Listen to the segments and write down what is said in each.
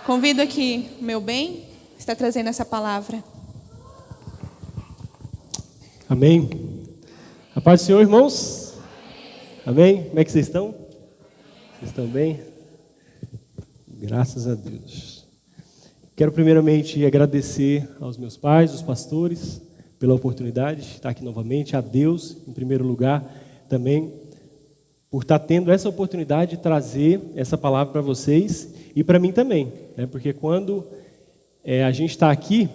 Convido aqui o meu bem, está trazendo essa palavra. Amém. A paz do Senhor, irmãos. Amém. Como é que vocês estão? Vocês estão bem? Graças a Deus. Quero primeiramente agradecer aos meus pais, os pastores, pela oportunidade de estar aqui novamente. A Deus, em primeiro lugar, também por estar tendo essa oportunidade de trazer essa palavra para vocês e para mim também, né? Porque quando a gente está aqui,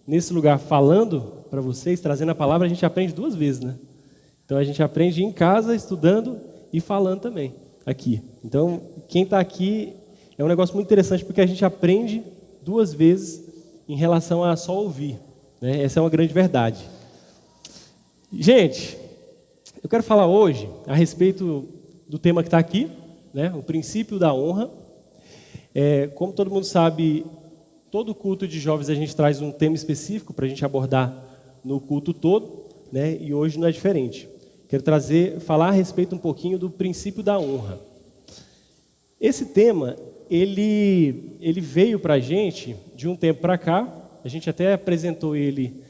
nesse lugar, falando para vocês, trazendo a palavra, a gente aprende duas vezes, né? Então a gente aprende em casa, estudando e falando também, aqui. Então, quem está aqui é um negócio muito interessante, porque a gente aprende duas vezes em relação a só ouvir, né? Essa é uma grande verdade. Gente, eu quero falar hoje a respeito do tema que está aqui, né? O princípio da honra. Como todo mundo sabe, todo culto de jovens a gente traz um tema específico para a gente abordar no culto todo, né? E hoje não é diferente. Quero falar a respeito um pouquinho do princípio da honra. Esse tema, ele veio para a gente de um tempo para cá. A gente até apresentou ele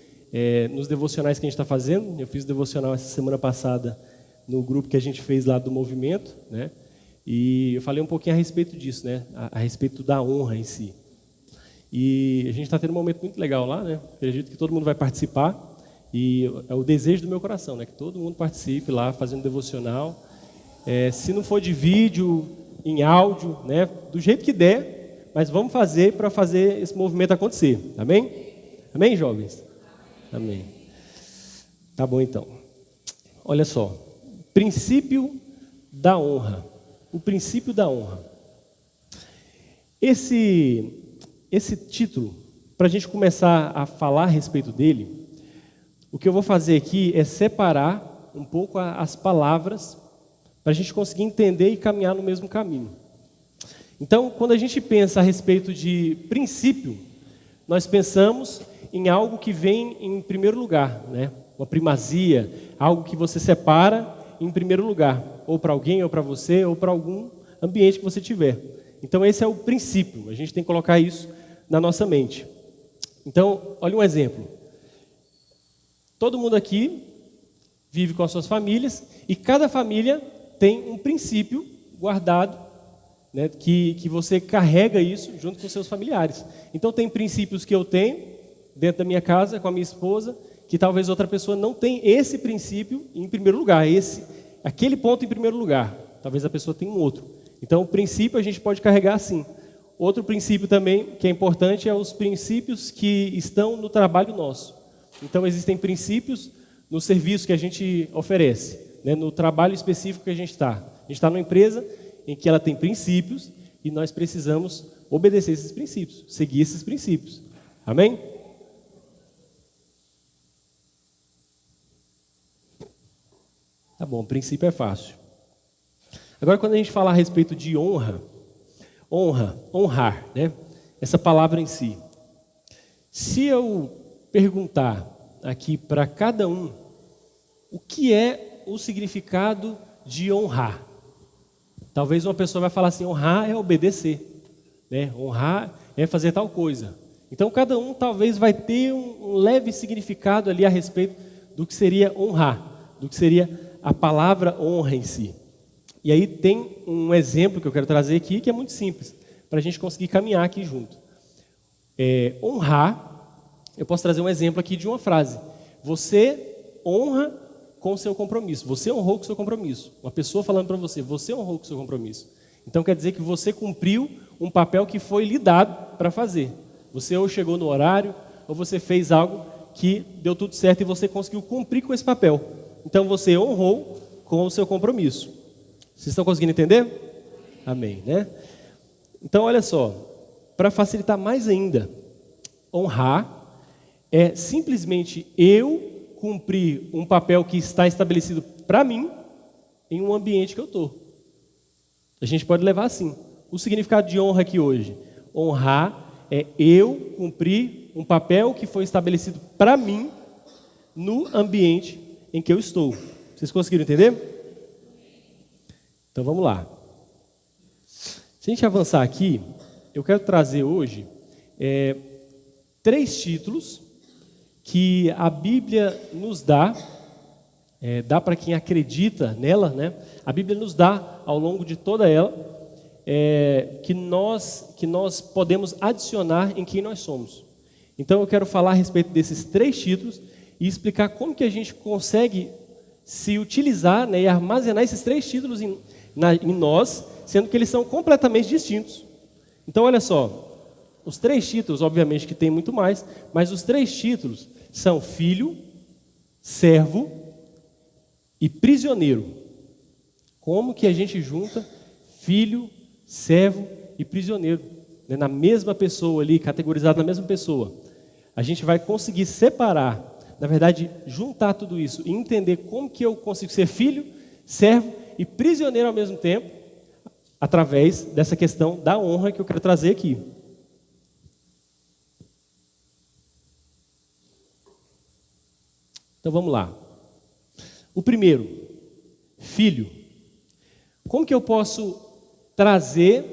nos devocionais que a gente está fazendo. Eu fiz o devocional essa semana passada no grupo que a gente fez lá do movimento, né? E eu falei um pouquinho a respeito disso, né? A respeito da honra em si. E a gente está tendo um momento muito legal lá, né? Acredito que todo mundo vai participar. E é o desejo do meu coração, né? Que todo mundo participe lá, fazendo devocional. Se não for de vídeo, em áudio, né? Do jeito que der, mas vamos fazer para fazer esse movimento acontecer. Amém? Amém, jovens? Amém. Tá bom, então. Olha só. Princípio da honra. O princípio da honra. Esse título, para a gente começar a falar a respeito dele, o que eu vou fazer aqui é separar um pouco as palavras para a gente conseguir entender e caminhar no mesmo caminho. Então, quando a gente pensa a respeito de princípio, nós pensamos em algo que vem em primeiro lugar, né? Uma primazia, algo que você separa em primeiro lugar, ou para alguém, ou para você, ou para algum ambiente que você tiver. Então, esse é o princípio, a gente tem que colocar isso na nossa mente. Então, olha um exemplo. Todo mundo aqui vive com as suas famílias e cada família tem um princípio guardado, né, que você carrega isso junto com seus familiares. Então, tem princípios que eu tenho dentro da minha casa com a minha esposa, que talvez outra pessoa não tenha esse princípio em primeiro lugar, aquele ponto em primeiro lugar. Talvez a pessoa tenha um outro. Então, o princípio a gente pode carregar assim. Outro princípio também que é importante é os princípios que estão no trabalho nosso. Então, existem princípios no serviço que a gente oferece, né, no trabalho específico que a gente está. A gente está numa empresa em que ela tem princípios e nós precisamos obedecer esses princípios, seguir esses princípios. Amém? Tá bom, o princípio é fácil. Agora, quando a gente fala a respeito de honra, honrar, né? Essa palavra em si. Se eu perguntar aqui para cada um o que é o significado de honrar, talvez uma pessoa vai falar assim: honrar é obedecer, né? Honrar é fazer tal coisa. Então, cada um talvez vai ter um leve significado ali a respeito do que seria honrar, do que seria a palavra honra em si. E aí tem um exemplo que eu quero trazer aqui, que é muito simples, para a gente conseguir caminhar aqui junto. Honrar, eu posso trazer um exemplo aqui de uma frase. Você honra com o seu compromisso. Você honrou com o seu compromisso. Uma pessoa falando para você, você honrou com o seu compromisso. Então quer dizer que você cumpriu um papel que foi lhe dado para fazer. Você ou chegou no horário, ou você fez algo que deu tudo certo e você conseguiu cumprir com esse papel. Então você honrou com o seu compromisso. Vocês estão conseguindo entender? Amém, né? Então olha só, para facilitar mais ainda, honrar é simplesmente eu cumprir um papel que está estabelecido para mim em um ambiente que eu estou. A gente pode levar assim. O significado de honra aqui hoje, honrar é eu cumprir um papel que foi estabelecido para mim no ambiente em que eu estou. Vocês conseguiram entender? Então vamos lá. Se a gente avançar aqui, eu quero trazer hoje 3 títulos que a Bíblia nos dá, dá para quem acredita nela, né? A Bíblia nos dá ao longo de toda ela, que nós podemos adicionar em quem nós somos. Então eu quero falar a respeito desses 3 títulos e explicar como que a gente consegue se utilizar, né, e armazenar esses 3 títulos em nós, sendo que eles são completamente distintos. Então olha só, os 3 títulos, obviamente que tem muito mais, mas os 3 títulos são filho, servo e prisioneiro. Como que a gente junta filho, servo e prisioneiro, né, na mesma pessoa ali, categorizado na mesma pessoa? A gente vai conseguir separar, na verdade, juntar tudo isso e entender como que eu consigo ser filho, servo e prisioneiro ao mesmo tempo, através dessa questão da honra que eu quero trazer aqui. Então vamos lá. O primeiro, filho. Como que eu posso trazer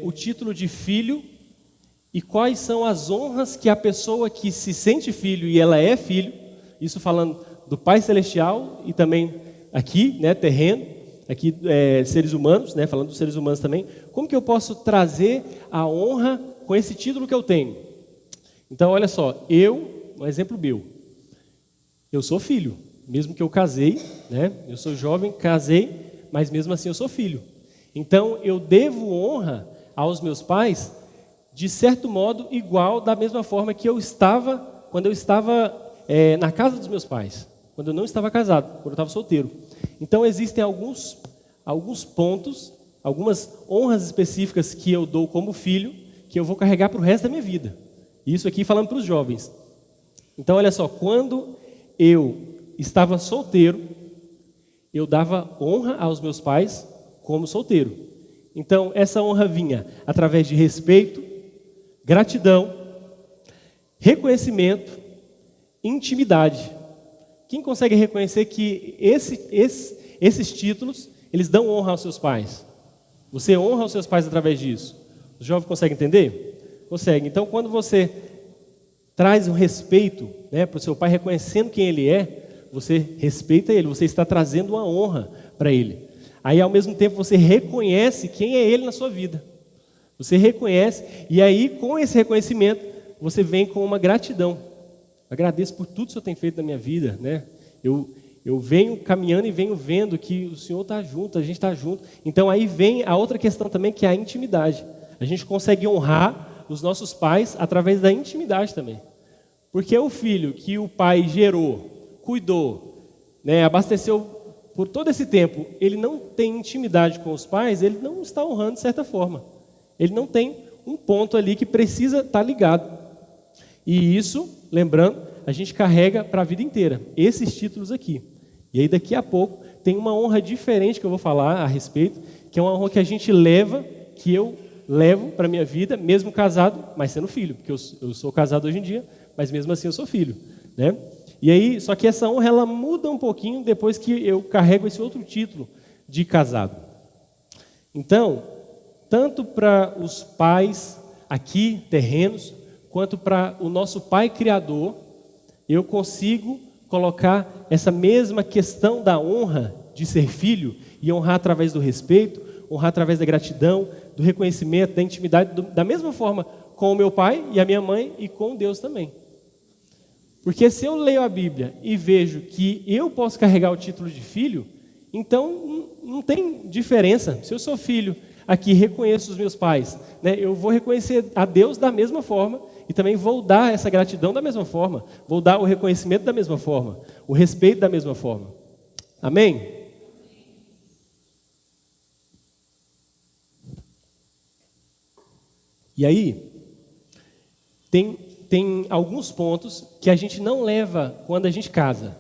o título de filho e quais são as honras que a pessoa que se sente filho e ela é filho, isso falando do Pai Celestial e também aqui, né, terreno, aqui seres humanos, né, falando dos seres humanos também, como que eu posso trazer a honra com esse título que eu tenho? Então olha só, um exemplo meu, eu sou filho, mesmo que eu casei, né, eu sou jovem, casei, mas mesmo assim eu sou filho. Então eu devo honra aos meus pais, de certo modo, igual da mesma forma que eu estava quando eu estava na casa dos meus pais, quando eu não estava casado, quando eu estava solteiro. Então existem alguns pontos, algumas honras específicas que eu dou como filho, que eu vou carregar para o resto da minha vida. Isso aqui falando para os jovens. Então olha só, quando eu estava solteiro, eu dava honra aos meus pais como solteiro. Então essa honra vinha através de respeito, gratidão, reconhecimento, intimidade. Quem consegue reconhecer que esses títulos, eles dão honra aos seus pais? Você honra os seus pais através disso. Os jovens conseguem entender? Conseguem. Então, quando você traz um respeito, né, para o seu pai, reconhecendo quem ele é, você respeita ele, você está trazendo uma honra para ele. Aí, ao mesmo tempo, você reconhece quem é ele na sua vida. Você reconhece, e aí, com esse reconhecimento, você vem com uma gratidão. Agradeço por tudo que o Senhor tem feito na minha vida, né? Eu venho caminhando e venho vendo que o Senhor está junto, a gente está junto. Então, aí vem a outra questão também, que é a intimidade. A gente consegue honrar os nossos pais através da intimidade também. Porque o filho que o pai gerou, cuidou, né, abasteceu por todo esse tempo, ele não tem intimidade com os pais, ele não está honrando de certa forma. Ele não tem um ponto ali que precisa estar ligado. E isso, lembrando, a gente carrega para a vida inteira, esses títulos aqui. E aí daqui a pouco tem uma honra diferente que eu vou falar a respeito, que é uma honra que a gente leva, que eu levo para a minha vida, mesmo casado, mas sendo filho, porque eu sou casado hoje em dia, mas mesmo assim eu sou filho, né? E aí, só que essa honra, ela muda um pouquinho depois que eu carrego esse outro título de casado. Então, tanto para os pais aqui, terrenos, quanto para o nosso Pai Criador, eu consigo colocar essa mesma questão da honra de ser filho e honrar através do respeito, honrar através da gratidão, do reconhecimento, da intimidade, da mesma forma com o meu pai e a minha mãe e com Deus também. Porque se eu leio a Bíblia e vejo que eu posso carregar o título de filho, então não tem diferença. Se eu sou filho aqui, reconheço os meus pais, né, eu vou reconhecer a Deus da mesma forma e também vou dar essa gratidão da mesma forma, vou dar o reconhecimento da mesma forma, o respeito da mesma forma. Amém? E aí, tem alguns pontos que a gente não leva quando a gente casa,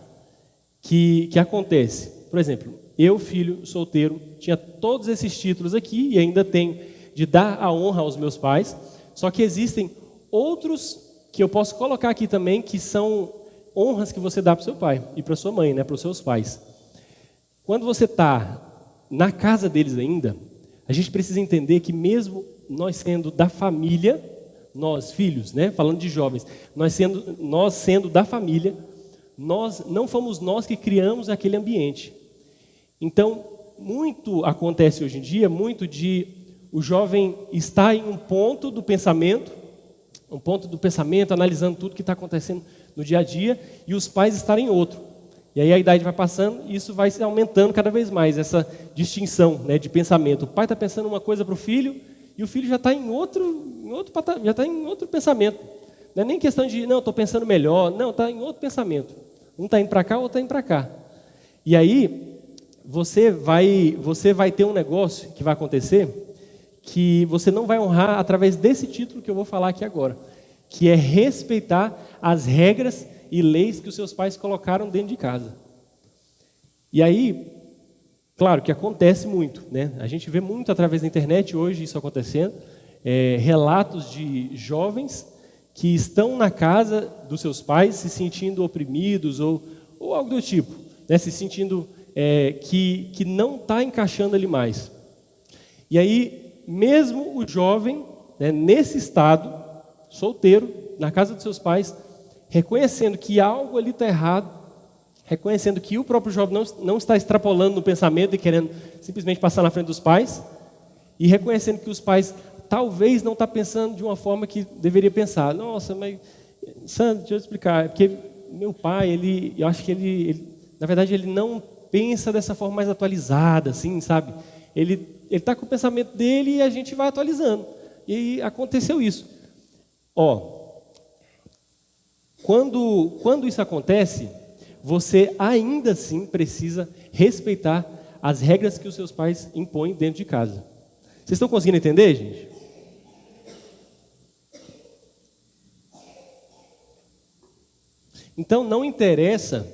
que acontece. Por exemplo, eu, filho, solteiro, tinha todos esses títulos aqui e ainda tenho de dar a honra aos meus pais, só que existem outros que eu posso colocar aqui também, que são honras que você dá para o seu pai e para a sua mãe, né, para os seus pais. Quando você está na casa deles ainda, a gente precisa entender que mesmo nós sendo da família, nós filhos, né? Falando de jovens, nós sendo da família, não fomos nós que criamos aquele ambiente. Então, muito acontece hoje em dia, muito de o jovem estar em um ponto do pensamento, analisando tudo que está acontecendo no dia a dia, e os pais estarem em outro. E aí a idade vai passando e isso vai se aumentando cada vez mais, essa distinção, né, de pensamento. O pai está pensando uma coisa para o filho e o filho já está em outro pensamento. Não é nem questão de, não, estou pensando melhor, não, está em outro pensamento. Um está indo para cá, o outro está indo para cá. E aí você vai ter um negócio que vai acontecer que você não vai honrar através desse título que eu vou falar aqui agora, que é respeitar as regras e leis que os seus pais colocaram dentro de casa. E aí, claro que acontece muito, né? A gente vê muito através da internet hoje isso acontecendo, relatos de jovens que estão na casa dos seus pais se sentindo oprimidos ou algo do tipo, né? Se sentindo que não está encaixando ali mais. E aí, mesmo o jovem, né, nesse estado, solteiro, na casa dos seus pais, reconhecendo que algo ali está errado, reconhecendo que o próprio jovem não está extrapolando no pensamento e querendo simplesmente passar na frente dos pais, e reconhecendo que os pais talvez não estão pensando de uma forma que deveria pensar. Nossa, mas, Sandro, deixa eu explicar, é porque meu pai, eu acho que ele, na verdade, ele não pensa dessa forma mais atualizada, assim, sabe? Ele está com o pensamento dele e a gente vai atualizando. E aí aconteceu isso. Quando isso acontece, você ainda assim precisa respeitar as regras que os seus pais impõem dentro de casa. Vocês estão conseguindo entender, gente? Então, não interessa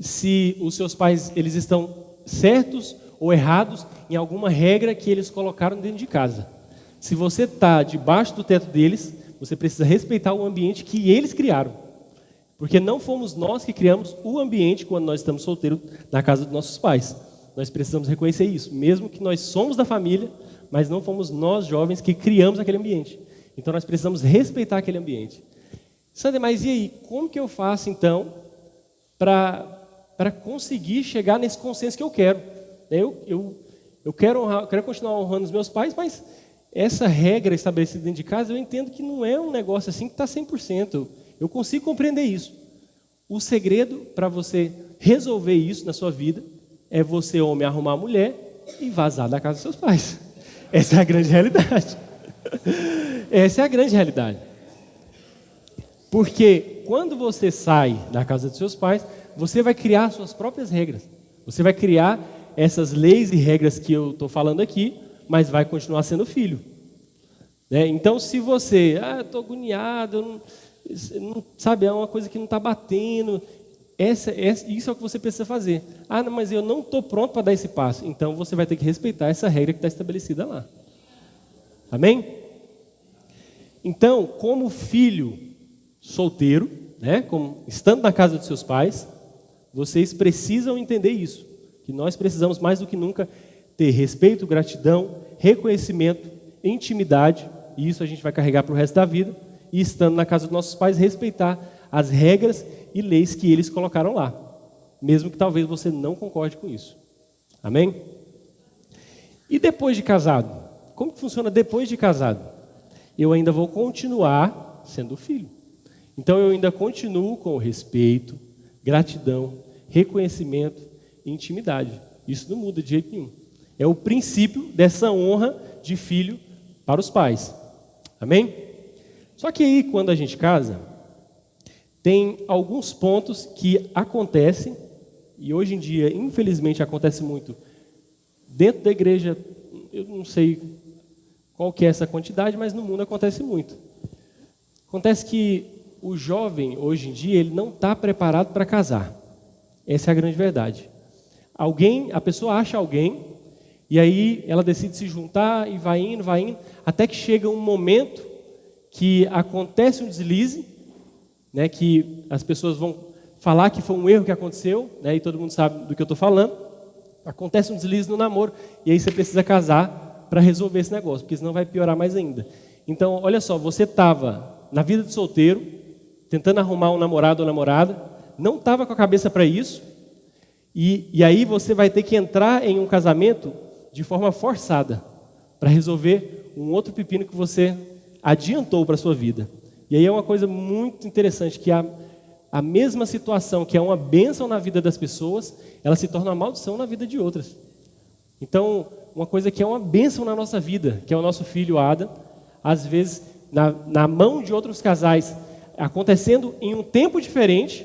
se os seus pais eles estão certos ou errados em alguma regra que eles colocaram dentro de casa. Se você está debaixo do teto deles, você precisa respeitar o ambiente que eles criaram. Porque não fomos nós que criamos o ambiente quando nós estamos solteiros na casa dos nossos pais. Nós precisamos reconhecer isso, mesmo que nós somos da família, mas não fomos nós jovens que criamos aquele ambiente. Então nós precisamos respeitar aquele ambiente. Sandra, mas e aí, como que eu faço então para conseguir chegar nesse consenso que eu quero? Eu quero continuar honrando os meus pais, mas essa regra estabelecida dentro de casa, eu entendo que não é um negócio assim que está 100%. Eu consigo compreender isso. O segredo para você resolver isso na sua vida é você, homem, arrumar a mulher e vazar da casa dos seus pais. Essa é a grande realidade. Essa é a grande realidade. Porque quando você sai da casa dos seus pais, você vai criar suas próprias regras. Você vai criar essas leis e regras que eu estou falando aqui, mas vai continuar sendo filho. Né? Então, se você, estou agoniado, não, sabe, é uma coisa que não está batendo, isso é o que você precisa fazer. Não, mas eu não estou pronto para dar esse passo. Então, você vai ter que respeitar essa regra que está estabelecida lá. Amém? Então, como filho solteiro, né, estando na casa dos seus pais, vocês precisam entender isso, que nós precisamos mais do que nunca ter respeito, gratidão, reconhecimento, intimidade, e isso a gente vai carregar para o resto da vida, e estando na casa dos nossos pais, respeitar as regras e leis que eles colocaram lá, mesmo que talvez você não concorde com isso. Amém? E depois de casado? Como que funciona depois de casado? Eu ainda vou continuar sendo filho. Então eu ainda continuo com respeito, gratidão, reconhecimento e intimidade. Isso não muda de jeito nenhum. É o princípio dessa honra de filho para os pais. Amém? Só que aí, quando a gente casa, tem alguns pontos que acontecem, e hoje em dia, infelizmente, acontece muito dentro da igreja. Eu não sei qual que é essa quantidade, mas no mundo acontece muito. Acontece que o jovem, hoje em dia, ele não está preparado para casar. Essa é a grande verdade. A pessoa acha alguém, e aí ela decide se juntar, e vai indo, até que chega um momento que acontece um deslize, né, que as pessoas vão falar que foi um erro que aconteceu, né, e todo mundo sabe do que eu estou falando. Acontece um deslize no namoro, e aí você precisa casar para resolver esse negócio, porque senão vai piorar mais ainda. Então, olha só, você estava na vida de solteiro, tentando arrumar um namorado ou namorada, não estava com a cabeça para isso, e aí você vai ter que entrar em um casamento de forma forçada, para resolver um outro pepino que você adiantou para a sua vida. E aí é uma coisa muito interessante, que a mesma situação que é uma bênção na vida das pessoas, ela se torna uma maldição na vida de outras. Então, uma coisa que é uma bênção na nossa vida, que é o nosso filho Adam, às vezes, na mão de outros casais, acontecendo em um tempo diferente,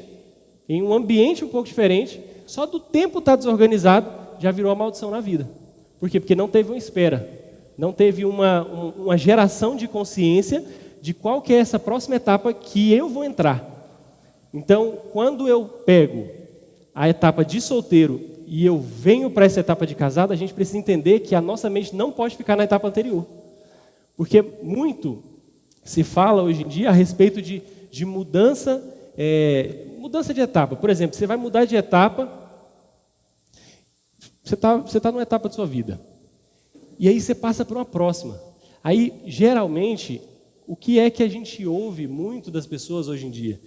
em um ambiente um pouco diferente, só do tempo estar desorganizado, já virou uma maldição na vida. Por quê? Porque não teve uma espera, não teve uma geração de consciência de qual que é essa próxima etapa que eu vou entrar. Então, quando eu pego a etapa de solteiro e eu venho para essa etapa de casado, a gente precisa entender que a nossa mente não pode ficar na etapa anterior. Porque muito se fala hoje em dia a respeito de mudança de etapa. Por exemplo, você vai mudar de etapa, você tá numa etapa de sua vida. E aí você passa para uma próxima. Aí, geralmente, o que é que a gente ouve muito das pessoas hoje em dia?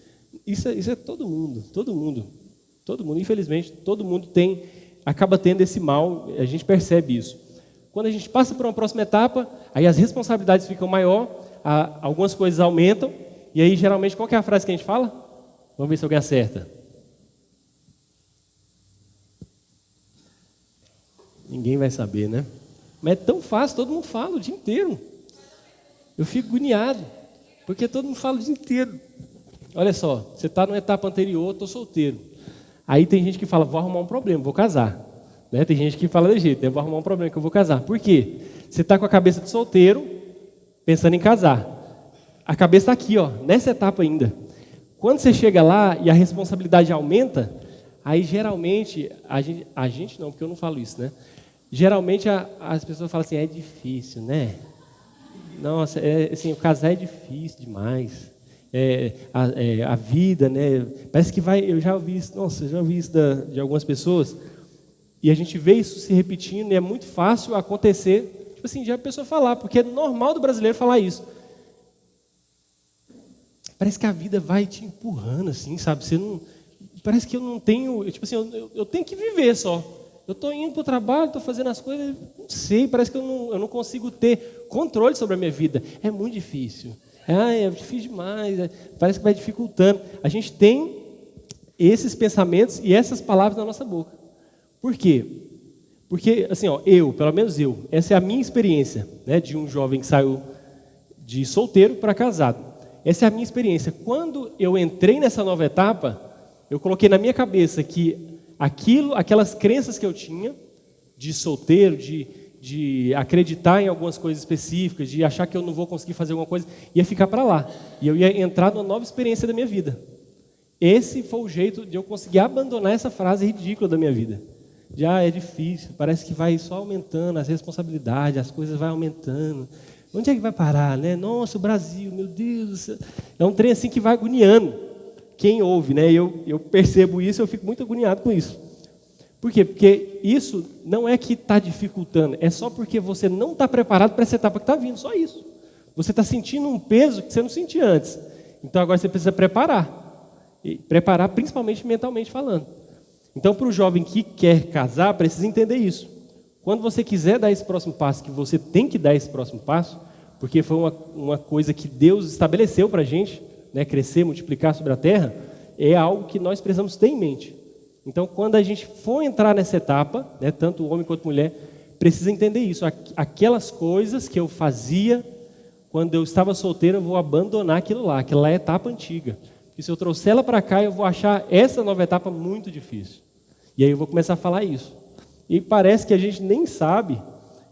Isso é todo mundo, infelizmente, todo mundo acaba tendo esse mal, a gente percebe isso. Quando a gente passa para uma próxima etapa, aí as responsabilidades ficam maior, algumas coisas aumentam, e aí geralmente qual que é a frase que a gente fala? Vamos ver se alguém acerta. Ninguém vai saber, né? Mas é tão fácil, todo mundo fala o dia inteiro. Eu fico agoniado, porque todo mundo fala o dia inteiro. Olha só, você está numa etapa anterior, estou solteiro. Aí tem gente que fala, vou arrumar um problema, vou casar. Né? Tem gente que fala de jeito, vou arrumar um problema que eu vou casar. Por quê? Você está com a cabeça de solteiro, pensando em casar. A cabeça está aqui, ó, nessa etapa ainda. Quando você chega lá e a responsabilidade aumenta, aí geralmente, a gente não, porque eu não falo isso, né? Geralmente as pessoas falam assim, é difícil, né? Nossa, assim, o casar é difícil demais. A vida, né? Parece que vai. Eu já ouvi isso, de algumas pessoas, e a gente vê isso se repetindo, e é muito fácil acontecer, tipo assim, de a pessoa falar, porque é normal do brasileiro falar isso. Parece que a vida vai te empurrando, assim, sabe? Parece que eu não tenho, tipo assim, eu tenho que viver só. Eu estou indo para o trabalho, estou fazendo as coisas, não sei, parece que eu não consigo ter controle sobre a minha vida. É muito difícil. É difícil demais, parece que vai dificultando. A gente tem esses pensamentos e essas palavras na nossa boca. Por quê? Porque, assim, ó, pelo menos essa é a minha experiência, né, de um jovem que saiu de solteiro para casado. Essa é a minha experiência. Quando eu entrei nessa nova etapa, eu coloquei na minha cabeça que aquelas crenças que eu tinha de solteiro, de acreditar em algumas coisas específicas, de achar que eu não vou conseguir fazer alguma coisa, ia ficar para lá. E eu ia entrar numa nova experiência da minha vida. Esse foi o jeito de eu conseguir abandonar essa frase ridícula da minha vida. Já é difícil, parece que vai só aumentando as responsabilidades, as coisas vão aumentando. Onde é que vai parar, né? Nossa, o Brasil, meu Deus do céu. É um trem assim que vai agoniando quem ouve, né? Eu percebo isso, eu fico muito agoniado com isso. Por quê? Porque isso não é que está dificultando, é só porque você não está preparado para essa etapa que está vindo, só isso. Você está sentindo um peso que você não sentia antes. Então agora você precisa preparar. E preparar principalmente mentalmente falando. Então para o jovem que quer casar, precisa entender isso. Quando você quiser dar esse próximo passo, que você tem que dar esse próximo passo, porque foi uma coisa que Deus estabeleceu para a gente, né, crescer, multiplicar sobre a terra, é algo que nós precisamos ter em mente. Então, quando a gente for entrar nessa etapa, né, tanto homem quanto mulher, precisa entender isso. Aquelas coisas que eu fazia quando eu estava solteiro, eu vou abandonar aquilo lá, aquela etapa antiga. E se eu trouxer ela para cá, eu vou achar essa nova etapa muito difícil. E aí eu vou começar a falar isso. E parece que a gente nem sabe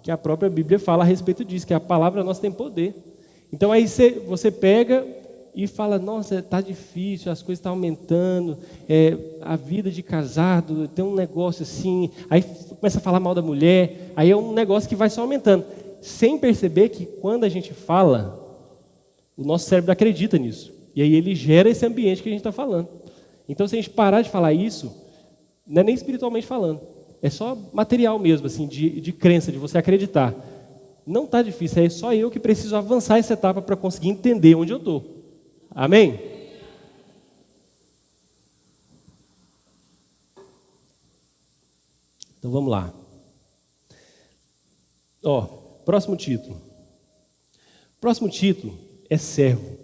que a própria Bíblia fala a respeito disso, que a palavra nossa tem poder. Então aí você pega e fala, nossa, está difícil, as coisas estão aumentando, a vida de casado, tem um negócio assim, aí começa a falar mal da mulher, aí é um negócio que vai só aumentando, sem perceber que quando a gente fala, o nosso cérebro acredita nisso, e aí ele gera esse ambiente que a gente está falando. Então, se a gente parar de falar isso, não é nem espiritualmente falando, é só material mesmo, assim, de crença, de você acreditar. Não está difícil, é só eu que preciso avançar essa etapa para conseguir entender onde eu estou. Amém? Então vamos lá. Próximo título. Próximo título é servo.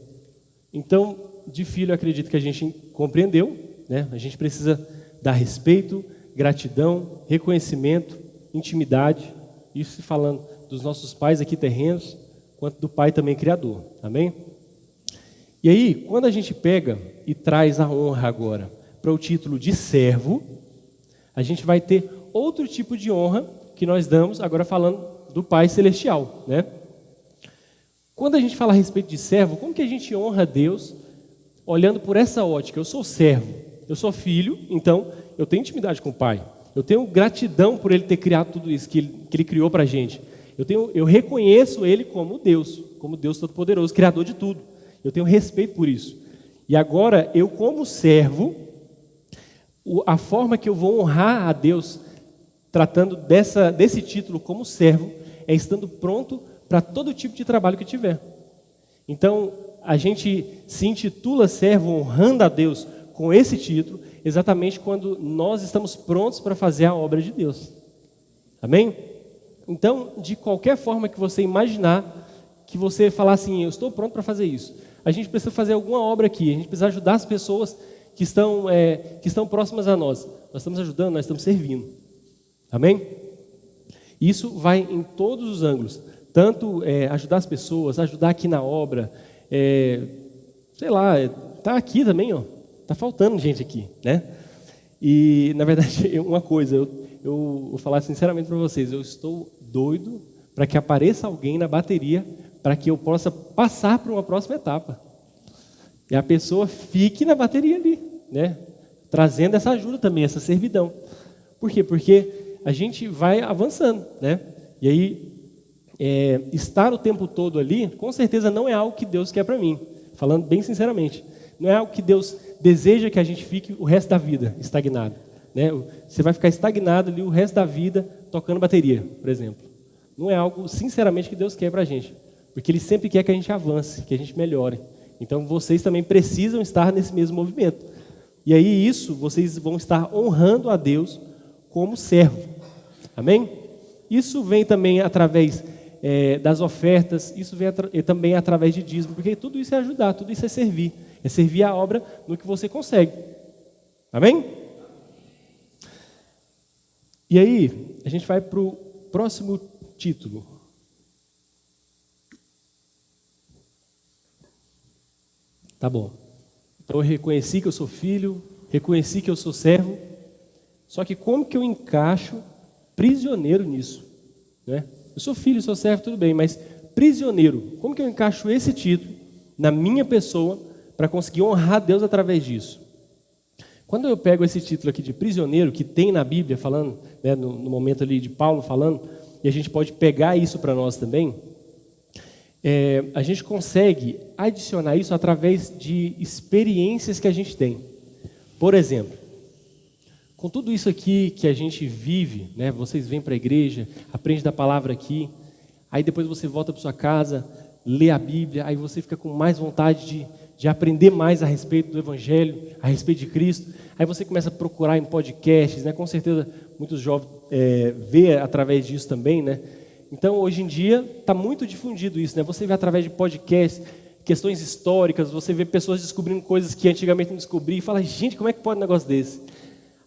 Então, de filho, eu acredito que a gente compreendeu, né? A gente precisa dar respeito, gratidão, reconhecimento, intimidade. Isso falando dos nossos pais aqui terrenos, quanto do Pai também Criador. Amém? E aí, quando a gente pega e traz a honra agora para o título de servo, a gente vai ter outro tipo de honra que nós damos, agora falando do Pai Celestial, né? Quando a gente fala a respeito de servo, como que a gente honra a Deus olhando por essa ótica? Eu sou servo, eu sou filho, então eu tenho intimidade com o Pai. Eu tenho gratidão por Ele ter criado tudo isso que Ele criou para a gente. Eu reconheço Ele como Deus Todo-Poderoso, Criador de tudo. Eu tenho respeito por isso. E agora, eu como servo, a forma que eu vou honrar a Deus, tratando desse título como servo, é estando pronto para todo tipo de trabalho que tiver. Então, a gente se intitula servo honrando a Deus com esse título, exatamente quando nós estamos prontos para fazer a obra de Deus. Amém? Então, de qualquer forma que você imaginar, que você falar assim, eu estou pronto para fazer isso, a gente precisa fazer alguma obra aqui, a gente precisa ajudar as pessoas que estão próximas a nós. Nós estamos ajudando, nós estamos servindo. Amém? Isso vai em todos os ângulos. Tanto ajudar as pessoas, ajudar aqui na obra, está aqui também, está faltando gente aqui, né? E, na verdade, uma coisa, eu vou falar sinceramente para vocês, eu estou doido para que apareça alguém na bateria para que eu possa passar para uma próxima etapa. E a pessoa fique na bateria ali, né? Trazendo essa ajuda também, essa servidão. Por quê? Porque a gente vai avançando, né? E aí, estar o tempo todo ali, com certeza não é algo que Deus quer para mim. Falando bem sinceramente. Não é algo que Deus deseja que a gente fique o resto da vida estagnado, né? Você vai ficar estagnado ali o resto da vida tocando bateria, por exemplo. Não é algo, sinceramente, que Deus quer para a gente. Porque Ele sempre quer que a gente avance, que a gente melhore. Então, vocês também precisam estar nesse mesmo movimento. E aí, vocês vão estar honrando a Deus como servo. Amém? Isso vem também através das ofertas, isso vem também através de dízimo, porque tudo isso é ajudar, tudo isso é servir a obra no que você consegue. Amém? E aí, a gente vai para o próximo título. Tá bom. Então eu reconheci que eu sou filho, reconheci que eu sou servo, só que como que eu encaixo prisioneiro nisso? Né? Eu sou filho, sou servo, tudo bem, mas prisioneiro, como que eu encaixo esse título na minha pessoa para conseguir honrar Deus através disso? Quando eu pego esse título aqui de prisioneiro, que tem na Bíblia falando, né, no momento ali de Paulo falando, e a gente pode pegar isso para nós também, a gente consegue adicionar isso através de experiências que a gente tem. Por exemplo, com tudo isso aqui que a gente vive, né, vocês vêm para a igreja, aprendem da palavra aqui, aí depois você volta para sua casa, lê a Bíblia, aí você fica com mais vontade de aprender mais a respeito do Evangelho, a respeito de Cristo, aí você começa a procurar em podcasts, né, com certeza muitos jovens vê através disso também, né? Então, hoje em dia, está muito difundido isso, né? Você vê através de podcasts, questões históricas, você vê pessoas descobrindo coisas que antigamente não descobriam e fala, gente, como é que pode um negócio desse?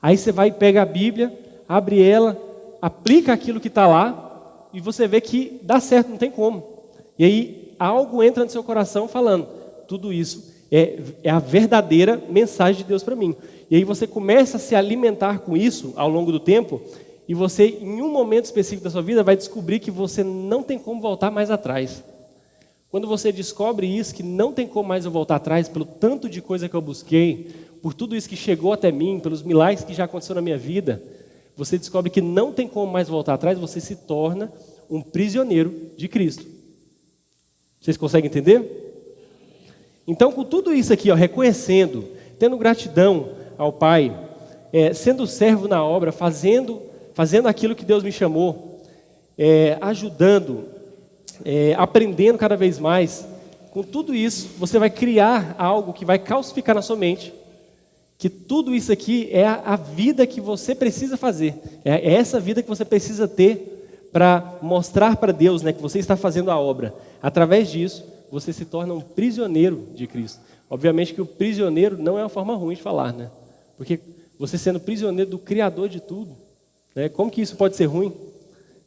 Aí você vai e pega a Bíblia, abre ela, aplica aquilo que está lá e você vê que dá certo, não tem como. E aí, algo entra no seu coração falando, tudo isso é a verdadeira mensagem de Deus para mim. E aí você começa a se alimentar com isso ao longo do tempo e você, em um momento específico da sua vida, vai descobrir que você não tem como voltar mais atrás. Quando você descobre isso, que não tem como mais eu voltar atrás, pelo tanto de coisa que eu busquei, por tudo isso que chegou até mim, pelos milagres que já aconteceram na minha vida, você descobre que não tem como mais voltar atrás, você se torna um prisioneiro de Cristo. Vocês conseguem entender? Então, com tudo isso aqui, reconhecendo, tendo gratidão ao Pai, sendo servo na obra, fazendo aquilo que Deus me chamou, ajudando, aprendendo cada vez mais, com tudo isso, você vai criar algo que vai calcificar na sua mente, que tudo isso aqui é a vida que você precisa fazer, é essa vida que você precisa ter para mostrar para Deus, né, que você está fazendo a obra. Através disso, você se torna um prisioneiro de Cristo. Obviamente que o prisioneiro não é uma forma ruim de falar, né? Porque você sendo prisioneiro do Criador de tudo, né, como que isso pode ser ruim?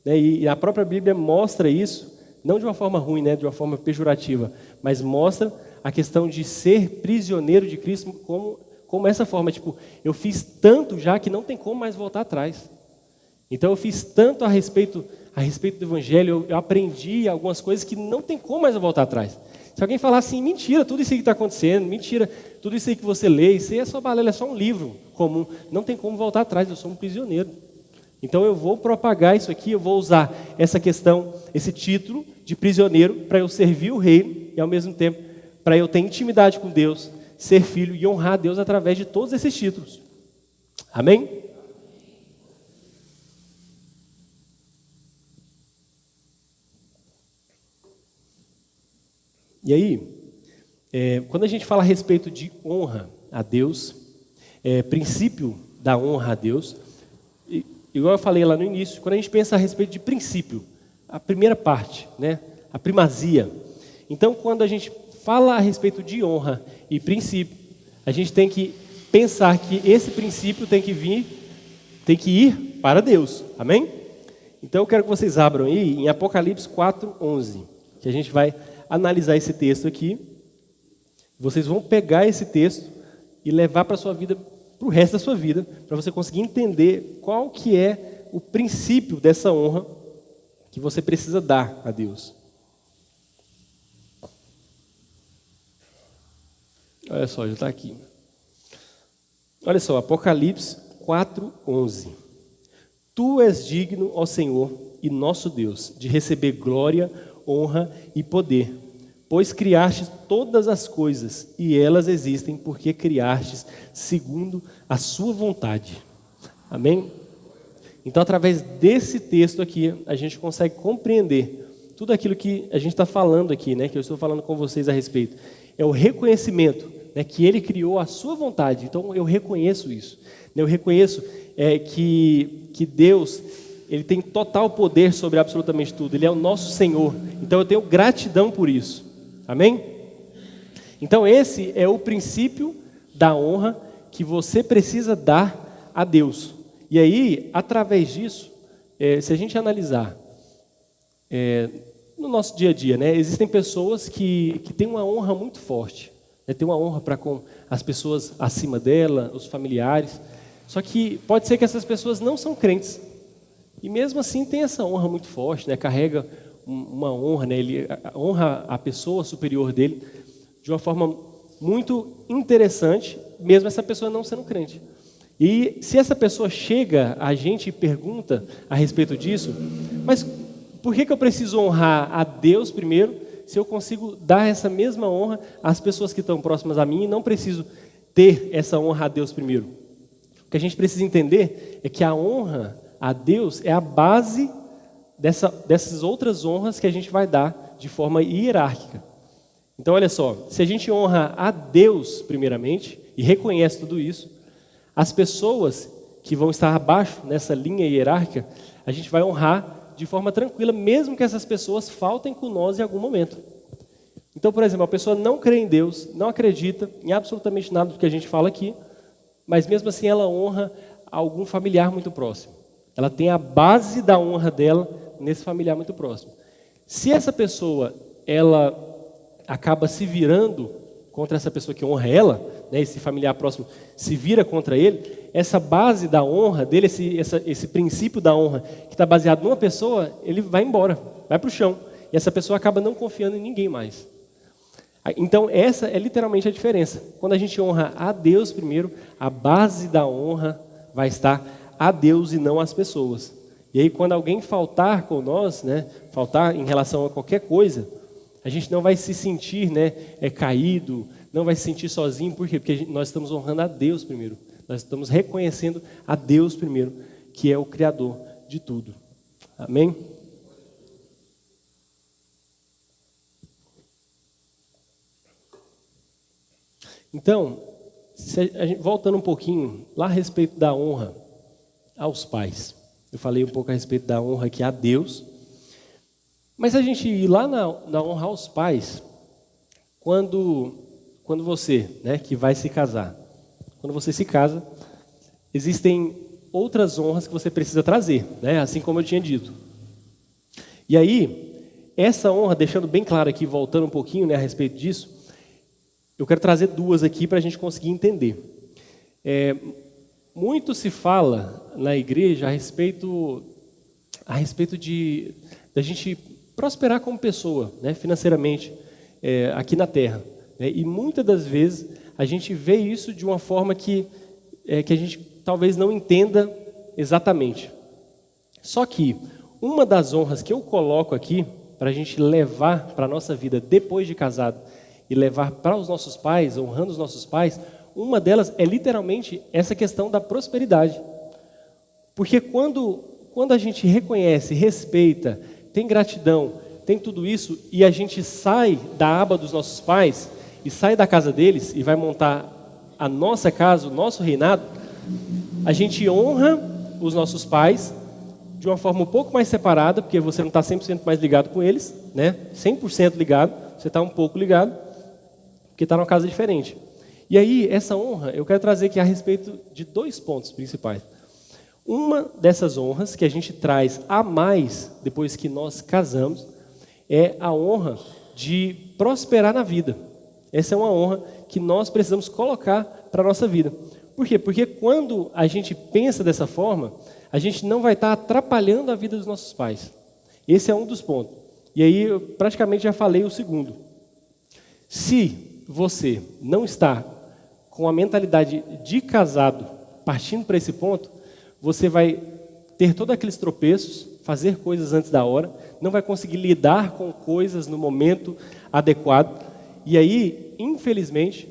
Né, e a própria Bíblia mostra isso, não de uma forma ruim, né, de uma forma pejorativa, mas mostra a questão de ser prisioneiro de Cristo como essa forma, tipo, eu fiz tanto já que não tem como mais voltar atrás. Então eu fiz tanto a respeito do Evangelho, eu aprendi algumas coisas que não tem como mais eu voltar atrás. Se alguém falar assim, mentira, tudo isso aí que está acontecendo, mentira, tudo isso aí que você lê, isso aí é só balela, é só um livro comum, não tem como voltar atrás, eu sou um prisioneiro. Então eu vou propagar isso aqui, eu vou usar essa questão, esse título de prisioneiro para eu servir o reino e ao mesmo tempo para eu ter intimidade com Deus, ser filho e honrar a Deus através de todos esses títulos. Amém? E aí, quando a gente fala a respeito de honra a Deus, princípio da honra a Deus, igual eu falei lá no início, quando a gente pensa a respeito de princípio, a primeira parte, né, a primazia. Então, quando a gente fala a respeito de honra e princípio, a gente tem que pensar que esse princípio tem que ir para Deus. Amém? Então, eu quero que vocês abram aí em Apocalipse 4:11, que a gente vai analisar esse texto aqui. Vocês vão pegar esse texto e levar para a sua vida, para o resto da sua vida, para você conseguir entender qual que é o princípio dessa honra que você precisa dar a Deus. Olha só, já está aqui. Olha só, Apocalipse 4:11. Tu és digno, ó Senhor e nosso Deus, de receber glória, honra e poder, pois criastes todas as coisas, e elas existem porque criastes segundo a sua vontade. Amém? Então, através desse texto aqui, a gente consegue compreender tudo aquilo que a gente está falando aqui, né, que eu estou falando com vocês a respeito. É o reconhecimento, né, que Ele criou a sua vontade. Então, eu reconheço isso. Eu reconheço que Deus, Ele tem total poder sobre absolutamente tudo. Ele é o nosso Senhor. Então, eu tenho gratidão por isso. Amém? Então, esse é o princípio da honra que você precisa dar a Deus. E aí, através disso, se a gente analisar no nosso dia a dia, né, existem pessoas que têm uma honra muito forte, né, têm uma honra para com as pessoas acima dela, os familiares, só que pode ser que essas pessoas não são crentes, e mesmo assim tem essa honra muito forte, né, carrega uma honra, né, ele honra a pessoa superior dele de uma forma muito interessante, mesmo essa pessoa não sendo crente. E se essa pessoa chega a gente e pergunta a respeito disso, mas por que eu preciso honrar a Deus primeiro, se eu consigo dar essa mesma honra às pessoas que estão próximas a mim e não preciso ter essa honra a Deus primeiro? O que a gente precisa entender é que a honra a Deus é a base dessas outras honras que a gente vai dar de forma hierárquica. Então, olha só, se a gente honra a Deus primeiramente e reconhece tudo isso, as pessoas que vão estar abaixo nessa linha hierárquica, a gente vai honrar de forma tranquila, mesmo que essas pessoas faltem com nós em algum momento. Então, por exemplo, a pessoa não crê em Deus, não acredita em absolutamente nada do que a gente fala aqui, mas mesmo assim ela honra algum familiar muito próximo. Ela tem a base da honra dela nesse familiar muito próximo. Se essa pessoa, ela acaba se virando contra essa pessoa que honra ela, né, esse familiar próximo se vira contra ele, essa base da honra dele, esse princípio da honra que está baseado numa pessoa, ele vai embora, vai para o chão. E essa pessoa acaba não confiando em ninguém mais. Então, essa é literalmente a diferença. Quando a gente honra a Deus primeiro, a base da honra vai estar a Deus e não às pessoas. E aí, quando alguém faltar com nós, né, faltar em relação a qualquer coisa, a gente não vai se sentir, né, caído, não vai se sentir sozinho. Por quê? Porque nós estamos honrando a Deus primeiro. Nós estamos reconhecendo a Deus primeiro, que é o Criador de tudo. Amém? Então, voltando um pouquinho lá a respeito da honra aos pais. Eu falei um pouco a respeito da honra aqui a Deus. Mas a gente ir lá na honra aos pais, quando você, né, que vai se casar, quando você se casa, existem outras honras que você precisa trazer, né, assim como eu tinha dito. E aí, essa honra, deixando bem claro aqui, voltando um pouquinho, né, a respeito disso, eu quero trazer duas aqui para a gente conseguir entender. Muito se fala na igreja a respeito da gente prosperar como pessoa, né, financeiramente, aqui na Terra. Né, e muitas das vezes a gente vê isso de uma forma que a gente talvez não entenda exatamente. Só que uma das honras que eu coloco aqui, para a gente levar para a nossa vida depois de casado, e levar para os nossos pais, honrando os nossos pais, uma delas é literalmente essa questão da prosperidade. Porque quando a gente reconhece, respeita, tem gratidão, tem tudo isso, e a gente sai da aba dos nossos pais, e sai da casa deles, e vai montar a nossa casa, o nosso reinado, a gente honra os nossos pais de uma forma um pouco mais separada, porque você não está 100% mais ligado com eles, né? 100% ligado, você está um pouco ligado, porque está numa casa diferente. E aí, essa honra, eu quero trazer aqui a respeito de 2 pontos principais. Uma dessas honras que a gente traz a mais depois que nós casamos é a honra de prosperar na vida. Essa é uma honra que nós precisamos colocar para a nossa vida. Por quê? Porque quando a gente pensa dessa forma, a gente não vai estar atrapalhando a vida dos nossos pais. Esse é um dos pontos. E aí, eu praticamente já falei o segundo. Se você não está com a mentalidade de casado, partindo para esse ponto, você vai ter todos aqueles tropeços, fazer coisas antes da hora, não vai conseguir lidar com coisas no momento adequado, e aí, infelizmente,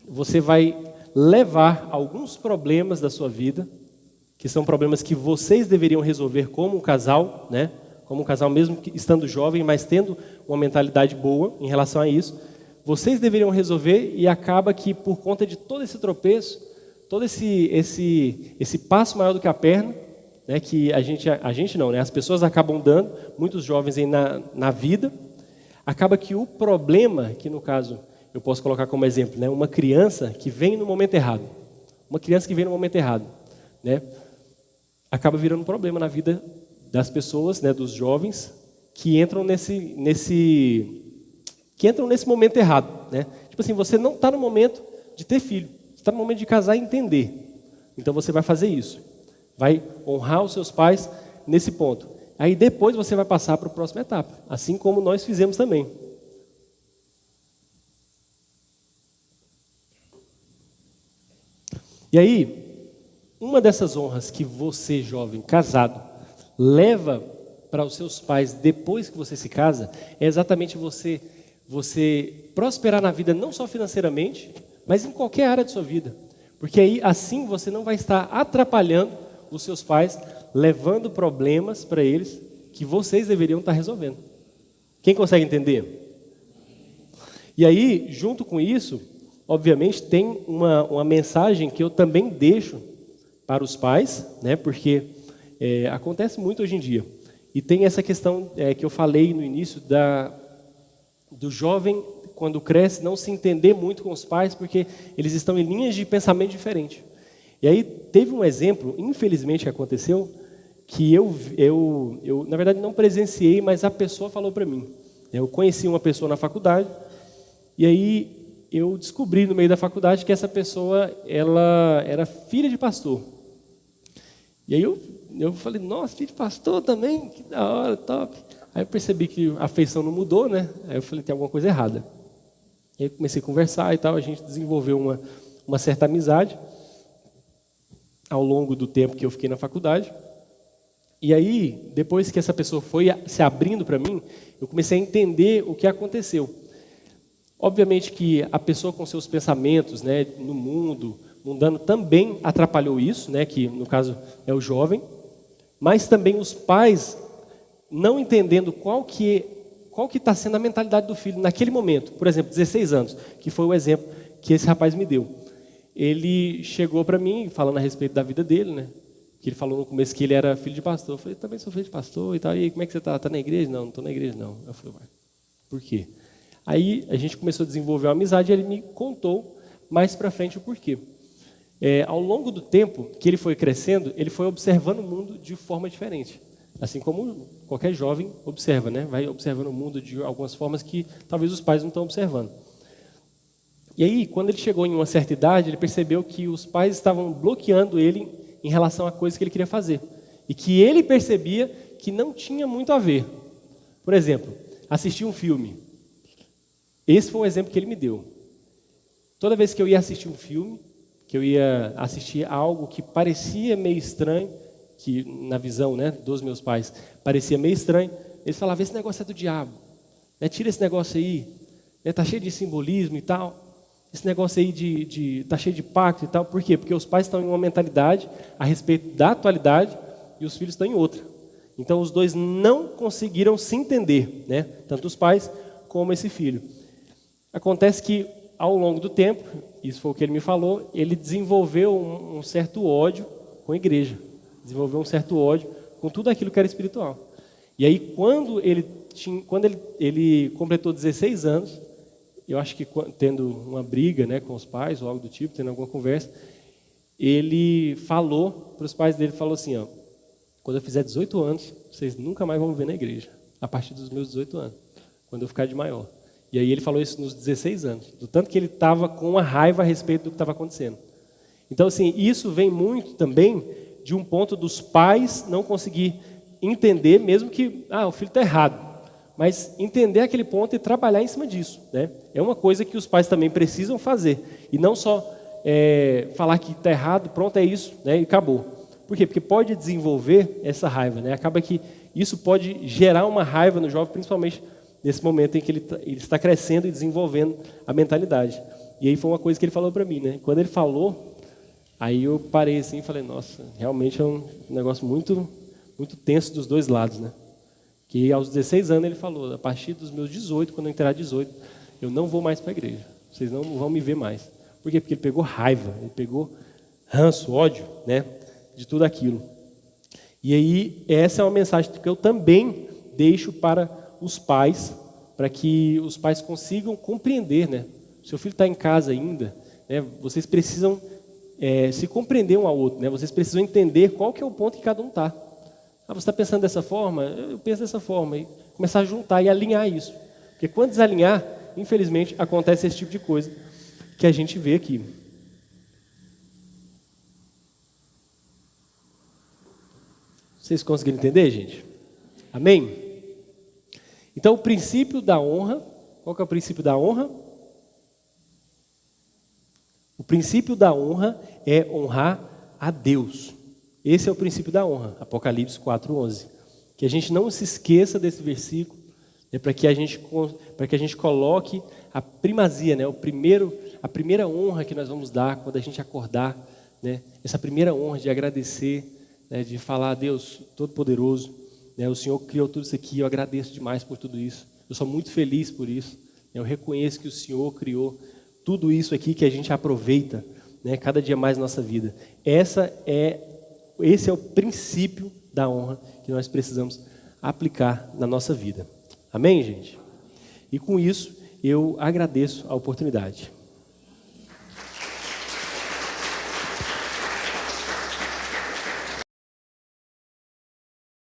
você vai levar alguns problemas da sua vida, que são problemas que vocês deveriam resolver como um casal, né? Como um casal mesmo estando jovem, mas tendo uma mentalidade boa em relação a isso, vocês deveriam resolver, e acaba que por conta de todo esse tropeço, todo esse passo maior do que a perna, né, que a gente não, né, as pessoas acabam dando, muitos jovens aí na vida, acaba que o problema, que no caso eu posso colocar como exemplo, né, uma criança que vem no momento errado, né, acaba virando um problema na vida das pessoas, né, dos jovens que entram nesse momento errado, né? Tipo assim, você não está no momento de ter filho, você está no momento de casar e entender. Então você vai fazer isso, vai honrar os seus pais nesse ponto. Aí depois você vai passar para a próxima etapa, assim como nós fizemos também. E aí, uma dessas honras que você, jovem, casado, leva para os seus pais depois que você se casa, é exatamente você prosperar na vida, não só financeiramente, mas em qualquer área de sua vida. Porque aí, assim, você não vai estar atrapalhando os seus pais, levando problemas para eles que vocês deveriam estar resolvendo. Quem consegue entender? E aí, junto com isso, obviamente, tem uma mensagem que eu também deixo para os pais, né? Porque acontece muito hoje em dia. E tem essa questão que eu falei no início do jovem, quando cresce, não se entender muito com os pais, porque eles estão em linhas de pensamento diferentes. E aí teve um exemplo, infelizmente, que aconteceu, que eu na verdade não presenciei, mas a pessoa falou para mim. Eu conheci uma pessoa na faculdade, e aí eu descobri no meio da faculdade que essa pessoa, ela era filha de pastor. E aí eu falei, nossa, filho de pastor também? Que da hora, top. Aí eu percebi que a afeição não mudou, né? Aí eu falei, tem alguma coisa errada. E aí comecei a conversar e tal, a gente desenvolveu uma certa amizade ao longo do tempo que eu fiquei na faculdade. E aí, depois que essa pessoa foi se abrindo para mim, eu comecei a entender o que aconteceu. Obviamente que a pessoa com seus pensamentos, né, no mundo, mundano, também atrapalhou isso, né, que no caso é o jovem, mas também os pais não entendendo qual que está sendo a mentalidade do filho naquele momento. Por exemplo, 16 anos, que foi o exemplo que esse rapaz me deu. Ele chegou para mim falando a respeito da vida dele, né? Que ele falou no começo que ele era filho de pastor. Eu falei, também sou filho de pastor e tal. E aí, como é que você está? Está na igreja? Não estou na igreja, não. Eu falei, ué, por quê? Aí a gente começou a desenvolver uma amizade e ele me contou mais para frente o porquê. Ao longo do tempo que ele foi crescendo, ele foi observando o mundo de forma diferente. Assim como qualquer jovem observa, né? Vai observando o mundo de algumas formas que talvez os pais não estão observando. E aí, quando ele chegou em uma certa idade, ele percebeu que os pais estavam bloqueando ele em relação a coisas que ele queria fazer. E que ele percebia que não tinha muito a ver. Por exemplo, assistir um filme. Esse foi um exemplo que ele me deu. Toda vez que eu ia assistir um filme, que eu ia assistir algo que parecia meio estranho, que na visão, né, dos meus pais parecia meio estranho, eles falavam, esse negócio é do diabo, né, tira esse negócio aí, está cheio de simbolismo e tal, esse negócio aí está cheio de pacto e tal. Por quê? Porque os pais estão em uma mentalidade a respeito da atualidade e os filhos estão em outra. Então os dois não conseguiram se entender, né, tanto os pais como esse filho. Acontece que ao longo do tempo, isso foi o que ele me falou, ele desenvolveu um certo ódio com a igreja. Desenvolveu um certo ódio com tudo aquilo que era espiritual. E aí, quando ele completou 16 anos, eu acho que tendo uma briga, né, com os pais, ou algo do tipo, tendo alguma conversa, ele falou para os pais dele, falou assim, ó, quando eu fizer 18 anos, vocês nunca mais vão me ver na igreja, a partir dos meus 18 anos, quando eu ficar de maior. E aí ele falou isso nos 16 anos, do tanto que ele estava com uma raiva a respeito do que estava acontecendo. Então, assim, isso vem muito também de um ponto dos pais não conseguir entender, mesmo que, o filho está errado, mas entender aquele ponto e trabalhar em cima disso, né? É uma coisa que os pais também precisam fazer, e não só falar que está errado, pronto, é isso, né, e acabou. Por quê? Porque pode desenvolver essa raiva, né? Acaba que isso pode gerar uma raiva no jovem, principalmente nesse momento em que ele está crescendo e desenvolvendo a mentalidade. E aí foi uma coisa que ele falou para mim, né? Quando ele falou, aí eu parei assim e falei, nossa, realmente é um negócio muito, muito tenso dos dois lados, né? Que aos 16 anos ele falou, a partir dos meus 18, quando eu entrar 18, eu não vou mais para a igreja. Vocês não vão me ver mais. Por quê? Porque ele pegou raiva, ele pegou ranço, ódio, né? De tudo aquilo. E aí, essa é uma mensagem que eu também deixo para os pais, para que os pais consigam compreender, né? Seu filho está em casa ainda, né? Vocês precisam se compreender um ao outro, né? Vocês precisam entender qual que é o ponto que cada um está. Você está pensando dessa forma? Eu penso dessa forma. E começar a juntar e alinhar isso. Porque quando desalinhar, infelizmente, acontece esse tipo de coisa que a gente vê aqui. Vocês conseguiram entender, gente? Amém? Então, o princípio da honra, qual que é o princípio da honra? O princípio da honra é honrar a Deus. Esse é o princípio da honra, Apocalipse 4:11. Que a gente não se esqueça desse versículo, né, para que a gente coloque a primazia, né, a primeira honra que nós vamos dar quando a gente acordar, né, essa primeira honra de agradecer, né, de falar a Deus Todo-Poderoso, né, o Senhor criou tudo isso aqui, eu agradeço demais por tudo isso, eu sou muito feliz por isso, eu reconheço que o Senhor criou tudo isso aqui que a gente aproveita, né, cada dia mais na nossa vida. Esse é o princípio da honra que nós precisamos aplicar na nossa vida. Amém, gente? E com isso, eu agradeço a oportunidade.